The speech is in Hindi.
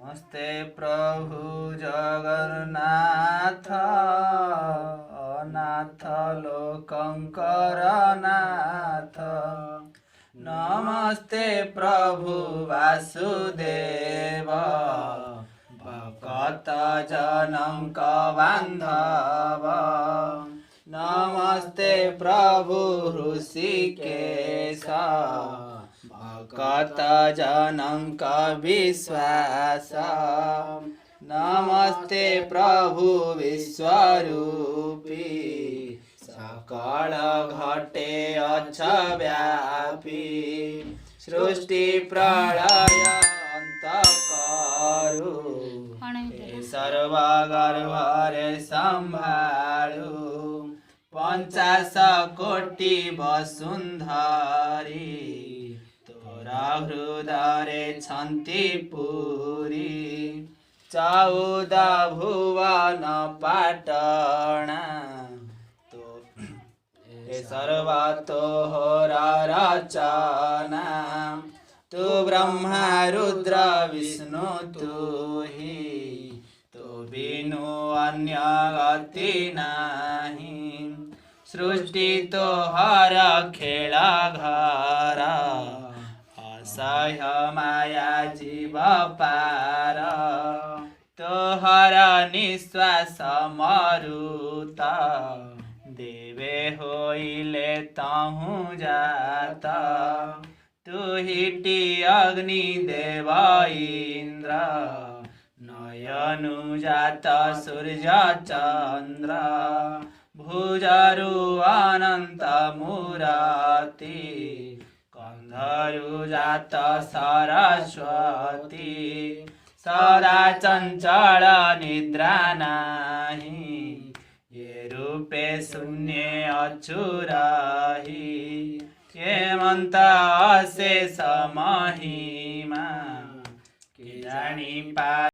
नमस्ते प्रभु जगन्नाथ अनाथ लोकंकर नाथ। नमस्ते प्रभु वासुदेव भक्त जनक बांधव। नमस्ते प्रभु ऋषिकेश भक्त जनक विश्वास। नमस्ते प्रभु विश्वरूपी सकल घटे अछ व्यापी। सृष्टि प्रलय अंत करु सर्व गर्भरे संभालु। 50 कोटि वसुंधरी तोरा हृदय छन्ति पुरी। 14 भुवन पाटणा तो सर्व तोहरा रचना। तू ब्रह्मा रुद्र विष्णु तू ही तो बिनु अन्य गति नाही। सृष्टि तोहर खेला घर असह्य माया जीव पार। तोहर निश्वास मरुत देवे होइले तहु जात। तू हिटी अग्नि देव इंद्र नयनु जात सूर्य चंद्र। भुजरु अनंत मुराति कंधरु जात सरस्वती। सदा चंचल निद्रा नाही ये रूपे शून्य अचुराही। हेमंत अशेष महिमा के जानी पा